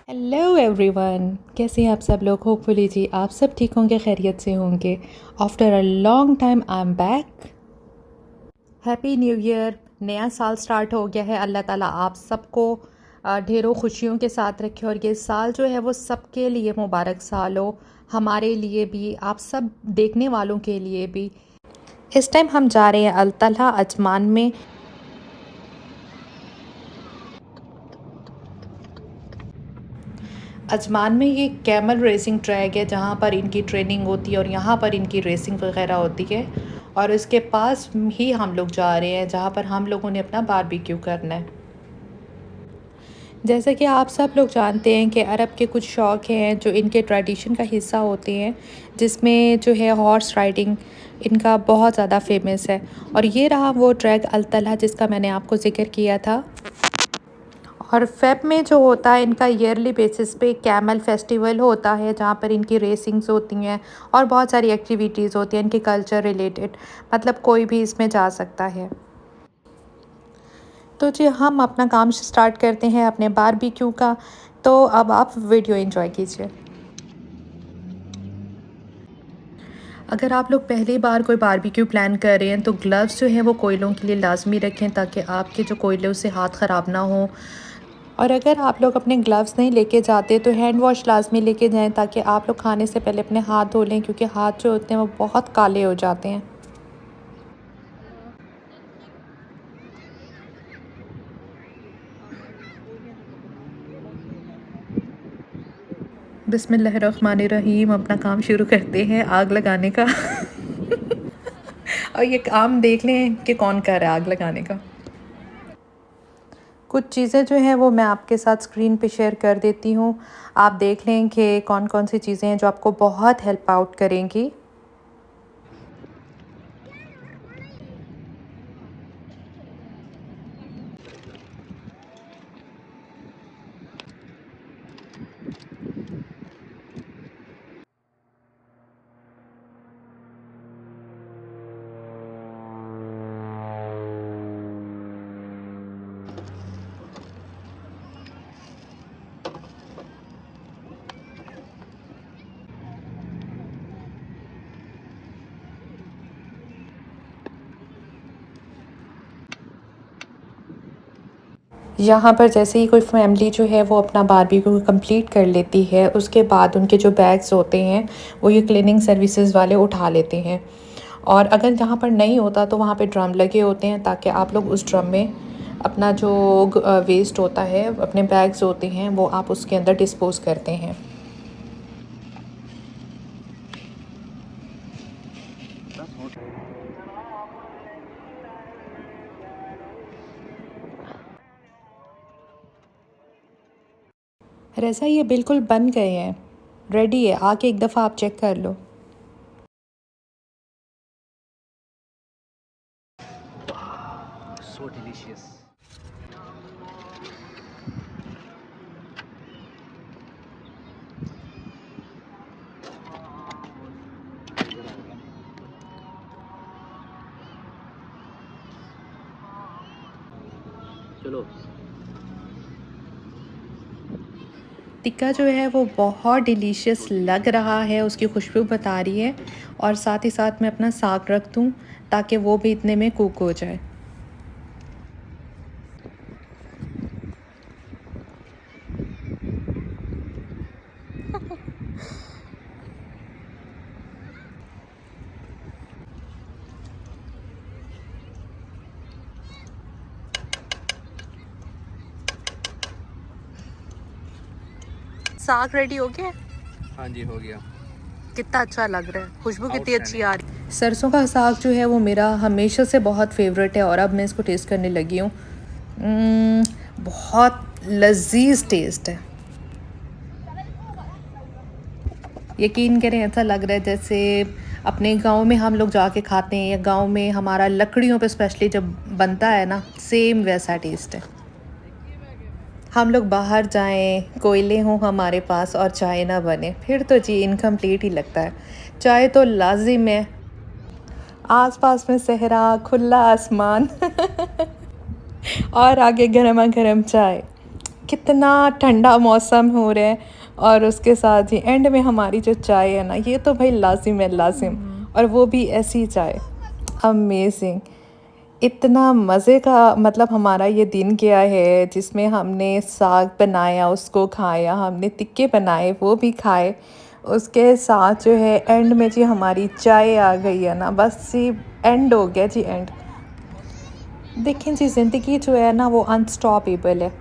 Hello everyone, कैसे हैं आप सब लोग। होपफुली जी आप सब ठीक होंगे, खैरियत से होंगे। After a long time I am back. Happy new year. नया साल स्टार्ट हो गया है। अल्लाह ताला आप सबको ढेरों खुशियों के साथ रखे और ये साल जो है वो सबके लिए मुबारक साल हो, हमारे लिए भी, आप सब देखने वालों के लिए भी। इस टाइम हम जा रहे हैं अल्तला अजमान में। अजमान में ये कैमल रेसिंग ट्रैक है जहाँ पर इनकी ट्रेनिंग होती है और यहाँ पर इनकी रेसिंग वगैरह होती है। और इसके पास ही हम लोग जा रहे हैं जहाँ पर हम लोगों ने अपना बारबेक्यू करना है। जैसे कि आप सब लोग जानते हैं कि अरब के कुछ शौक़ हैं जो इनके ट्रेडिशन का हिस्सा होते हैं, जिसमें जो है हॉर्स राइडिंग इनका बहुत ज़्यादा फेमस है। और ये रहा वो ट्रैक अल्तला जिसका मैंने आपको ज़िक्र किया था। और फ़ेब में जो होता है इनका ईयरली बेसिस पे कैमल फेस्टिवल होता है जहाँ पर इनकी रेसिंग्स होती हैं और बहुत सारी एक्टिविटीज़ होती हैं इनके कल्चर रिलेटेड। मतलब कोई भी इसमें जा सकता है। तो जी हम अपना काम स्टार्ट करते हैं अपने बारबेक्यू का। तो अब आप वीडियो एंजॉय कीजिए। अगर आप लोग पहली बार कोई बारबेक्यू प्लान कर रहे हैं तो ग्लव्स जो हैं वो कोयलों के लिए लाजमी रखें ताकि आपके जो कोयले उससे हाथ ख़राब ना हो। और अगर आप लोग अपने ग्लव्स नहीं लेके जाते तो हैंड वॉश लाजमी लेके जाएं ताकि आप लोग खाने से पहले अपने हाथ धो लें, क्योंकि हाथ जो होते हैं वो बहुत काले हो जाते हैं। बिस्मिल्लाहिर्रहमानिर्रहीम। अपना काम शुरू करते हैं आग लगाने का। और ये काम देख लें कि कौन कर रहा है आग लगाने का। कुछ चीज़ें जो हैं वो मैं आपके साथ स्क्रीन पे शेयर कर देती हूँ। आप देख लें कि कौन कौन सी चीज़ें हैं जो आपको बहुत हेल्प आउट करेंगी। यहाँ पर जैसे ही कोई फैमिली जो है वो अपना बारबेक्यू कंप्लीट कर लेती है, उसके बाद उनके जो बैग्स होते हैं वो ये क्लीनिंग सर्विसेज वाले उठा लेते हैं। और अगर जहाँ पर नहीं होता तो वहाँ पे ड्रम लगे होते हैं ताकि आप लोग उस ड्रम में अपना जो वेस्ट होता है, अपने बैग्स होते हैं, वो आप उसके अंदर डिस्पोज़ करते हैं। रज़ा ये बिल्कुल बन गए हैं, रेडी है, आके एक दफ़ा आप चेक कर लो। So delicious. चलो टिक्का जो है वो बहुत डिलीशियस लग रहा है, उसकी खुशबू बता रही है। और साथ ही साथ मैं अपना साग रख दूँ ताकि वो भी इतने में कुक हो जाए। साग रेडी हो गया। हाँ जी हो गया। कितना अच्छा लग रहा है, खुशबू कितनी अच्छी आ रही है। सरसों का साग जो है वो मेरा हमेशा से बहुत फेवरेट है और अब मैं इसको टेस्ट करने लगी हूँ। बहुत लजीज टेस्ट है। यकीन करें ऐसा लग रहा है जैसे अपने गांव में हम लोग जाके खाते हैं या गांव में हमारा लकड़ियों पे स्पेशली जब बनता है ना, सेम वैसा टेस्ट है। हम लोग बाहर जाएं, कोयले हों हमारे पास और चाय ना बने, फिर तो जी इनकम्प्लीट ही लगता है। चाय तो लाजिम है। आसपास में सहरा, खुला आसमान। और आगे गरमा गरम चाय। कितना ठंडा मौसम हो रहा है और उसके साथ ही एंड में हमारी जो चाय है ना, ये तो भाई लाजिम है, लाजिम। और वो भी ऐसी चाय, अमेजिंग। इतना मज़े का मतलब हमारा ये दिन गया है, जिसमें हमने साग बनाया, उसको खाया, हमने टिक्के बनाए, वो भी खाए। उसके साथ जो है एंड में जी हमारी चाय आ गई है ना, बस जी एंड हो गया जी, एंड। देखें जी, ज़िंदगी जो है ना वो अनस्टॉपेबल है,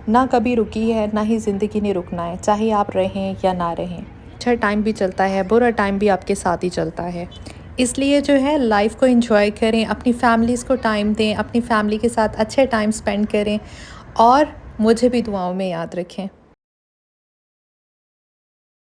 ना कभी रुकी है, ना ही ज़िंदगी ने रुकना है, चाहे आप रहें या ना रहें। अच्छा टाइम भी चलता है, बुरा टाइम भी आपके साथ ही चलता है। इसलिए जो है लाइफ को एंजॉय करें, अपनी फैमिलीज़ को टाइम दें, अपनी फैमिली के साथ अच्छे टाइम स्पेंड करें और मुझे भी दुआओं में याद रखें।